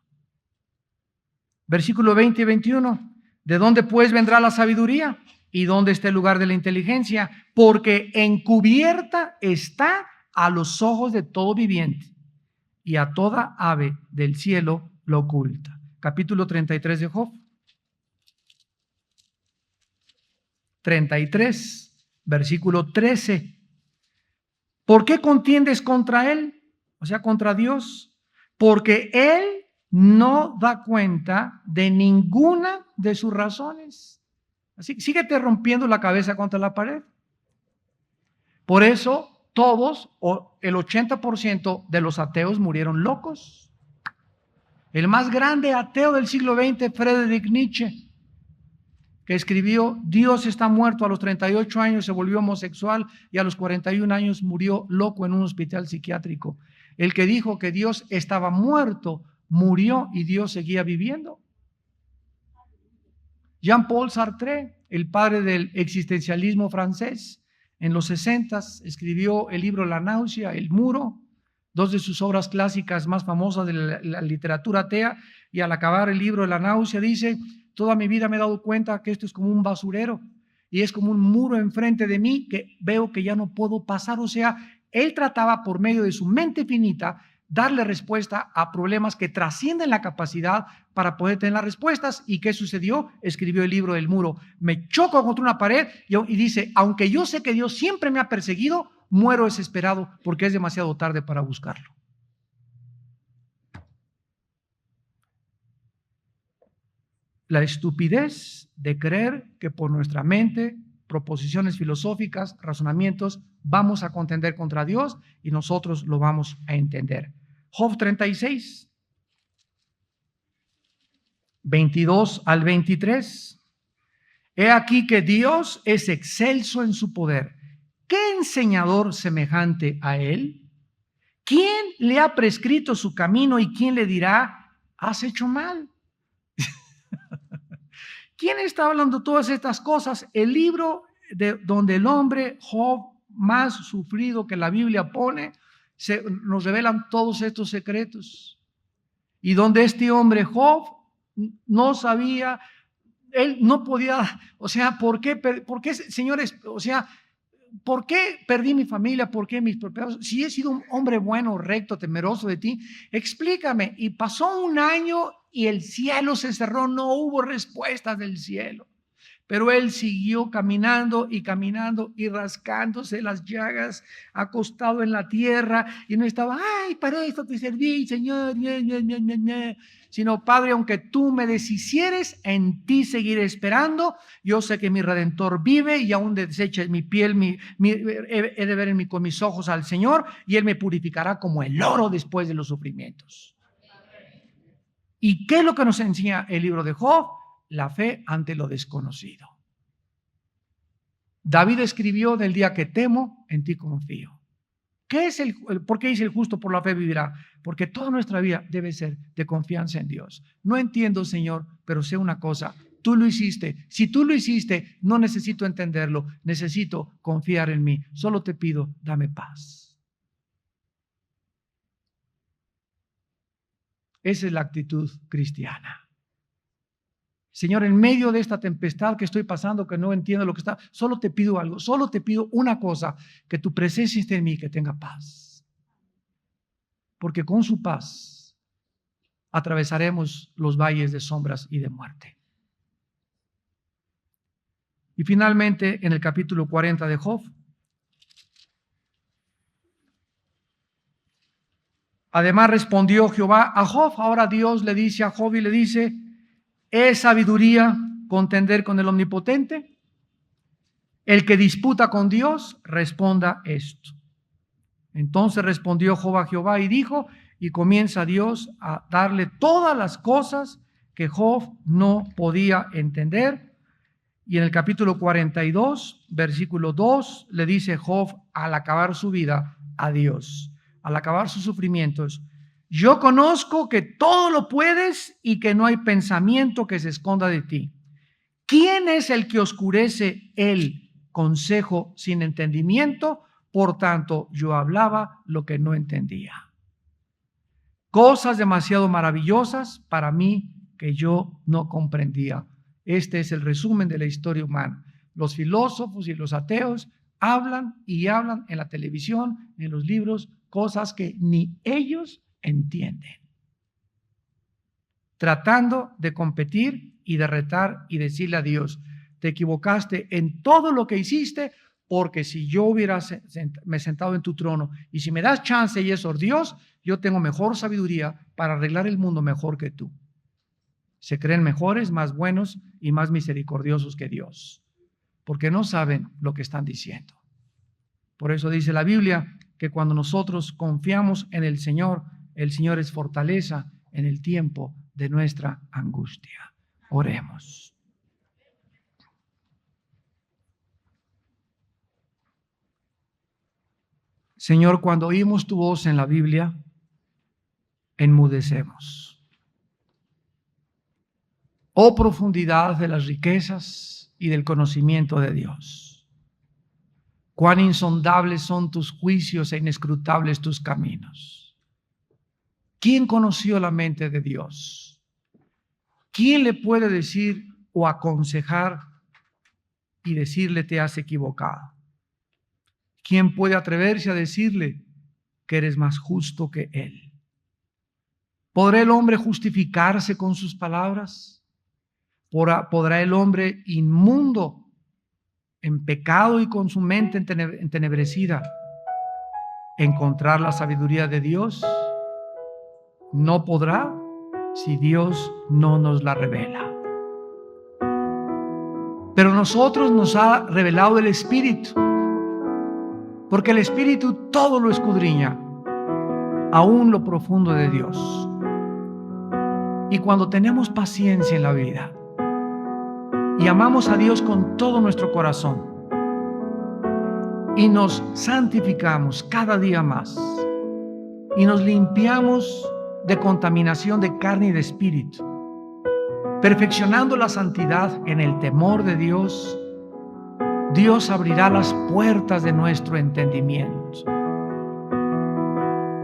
Versículo 20 y 21, ¿de dónde pues vendrá la sabiduría? ¿Y dónde está el lugar de la inteligencia? Porque encubierta está a los ojos de todo viviente y a toda ave del cielo lo oculta. Capítulo 33 de Job. 33, versículo 13. ¿Por qué contiendes contra él? O sea, contra Dios. Porque él no da cuenta de ninguna de sus razones. Así que síguete rompiendo la cabeza contra la pared. Por eso todos, o el 80% de los ateos murieron locos. El más grande ateo del siglo XX, Friedrich Nietzsche, que escribió Dios está muerto, a los 38 años se volvió homosexual y a los 41 años murió loco en un hospital psiquiátrico. El que dijo que Dios estaba muerto, murió y Dios seguía viviendo. Jean-Paul Sartre, el padre del existencialismo francés, en los 60s escribió el libro La náusea, El muro, dos de sus obras clásicas más famosas de la literatura atea, y al acabar el libro La náusea dice, toda mi vida me he dado cuenta que esto es como un basurero y es como un muro enfrente de mí que veo que ya no puedo pasar. O sea, él trataba por medio de su mente finita darle respuesta a problemas que trascienden la capacidad para poder tener las respuestas. ¿Y qué sucedió? Escribió el libro del muro. Me choco contra una pared y dice, aunque yo sé que Dios siempre me ha perseguido, muero desesperado porque es demasiado tarde para buscarlo. La estupidez de creer que por nuestra mente, proposiciones filosóficas, razonamientos, vamos a contender contra Dios y nosotros lo vamos a entender. Job 36, 22 al 23. He aquí que Dios es excelso en su poder. ¿Qué enseñador semejante a él? ¿Quién le ha prescrito su camino y quién le dirá, has hecho mal? ¿Quién está hablando todas estas cosas? El libro donde el hombre, Job, más sufrido que la Biblia pone, nos revelan todos estos secretos. Y donde este hombre, Job, no sabía, él no podía, o sea, ¿por qué, señores? O sea, ¿por qué perdí mi familia? ¿Por qué mis propios? Si he sido un hombre bueno, recto, temeroso de ti, explícame. Y pasó un año y el cielo se cerró, no hubo respuestas del cielo. Pero él siguió caminando y rascándose las llagas, acostado en la tierra, y no estaba, ay, para esto te serví, Señor, sino, Padre, aunque tú me deshicieres, en ti seguiré esperando. Yo sé que mi Redentor vive, y aún deseche mi piel, he de ver con mis ojos al Señor, y Él me purificará como el oro después de los sufrimientos. ¿Y qué es lo que nos enseña el libro de Job? La fe ante lo desconocido. David escribió: del día que temo, en ti confío. ¿Por qué dice el justo por la fe vivirá? Porque toda nuestra vida debe ser de confianza en Dios. No entiendo, Señor, pero sé una cosa: tú lo hiciste. Si tú lo hiciste, no necesito entenderlo, necesito confiar en mí. Solo te pido, dame paz. Esa es la actitud cristiana. Señor, en medio de esta tempestad que estoy pasando, que no entiendo lo que está, solo te pido algo, solo te pido una cosa: que tu presencia esté en mí, que tenga paz. Porque con su paz atravesaremos los valles de sombras y de muerte. Y finalmente, en el capítulo 40 de Job, además respondió Jehová a Job. Ahora Dios le dice a Job y le dice: ¿es sabiduría contender con el Omnipotente? El que disputa con Dios, responda esto. Entonces respondió Job a Jehová y dijo, y comienza Dios a darle todas las cosas que Job no podía entender. Y en el capítulo 42, versículo 2, le dice Job, al acabar su vida, a Dios, al acabar sus sufrimientos: yo conozco que todo lo puedes y que no hay pensamiento que se esconda de ti. ¿Quién es el que oscurece el consejo sin entendimiento? Por tanto, yo hablaba lo que no entendía. Cosas demasiado maravillosas para mí que yo no comprendía. Este es el resumen de la historia humana. Los filósofos y los ateos hablan y hablan en la televisión, en los libros, cosas que ni ellos entienden, tratando de competir y de retar y decirle a Dios: te equivocaste en todo lo que hiciste, porque si yo hubiera me sentado en tu trono y si me das chance y eso, Dios, yo tengo mejor sabiduría para arreglar el mundo mejor que tú. Se creen mejores, más buenos y más misericordiosos que Dios, porque no saben lo que están diciendo. Por eso dice la Biblia que cuando nosotros confiamos en el Señor es fortaleza en el tiempo de nuestra angustia. Oremos. Señor, cuando oímos tu voz en la Biblia, enmudecemos. Oh profundidad de las riquezas y del conocimiento de Dios. Cuán insondables son tus juicios e inescrutables tus caminos. ¿Quién conoció la mente de Dios? ¿Quién le puede decir o aconsejar y decirle te has equivocado? ¿Quién puede atreverse a decirle que eres más justo que él? ¿Podrá el hombre justificarse con sus palabras? ¿Podrá el hombre inmundo, en pecado y con su mente entenebrecida, encontrar la sabiduría de Dios? No podrá si Dios no nos la revela. Pero nosotros nos ha revelado el Espíritu, porque el Espíritu todo lo escudriña, aún lo profundo de Dios. Y cuando tenemos paciencia en la vida y amamos a Dios con todo nuestro corazón y nos santificamos cada día más y nos limpiamos de contaminación de carne y de espíritu, perfeccionando la santidad en el temor de Dios, Dios abrirá las puertas de nuestro entendimiento.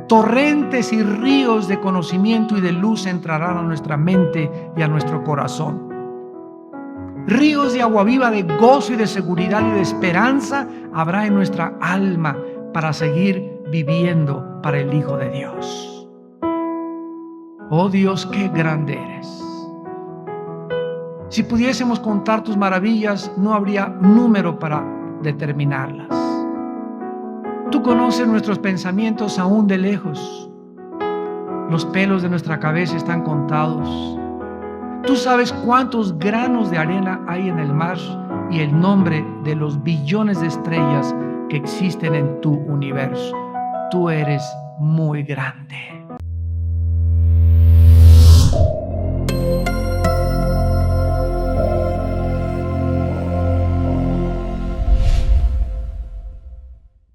Torrentes y ríos de conocimiento y de luz entrarán a nuestra mente y a nuestro corazón. Ríos de agua viva, de gozo y de seguridad y de esperanza habrá en nuestra alma para seguir viviendo para el Hijo de Dios. Oh Dios, qué grande eres. Si pudiésemos contar tus maravillas, no habría número para determinarlas. Tú conoces nuestros pensamientos aún de lejos. Los pelos de nuestra cabeza están contados. Tú sabes cuántos granos de arena hay en el mar y el nombre de los billones de estrellas que existen en tu universo. Tú eres muy grande.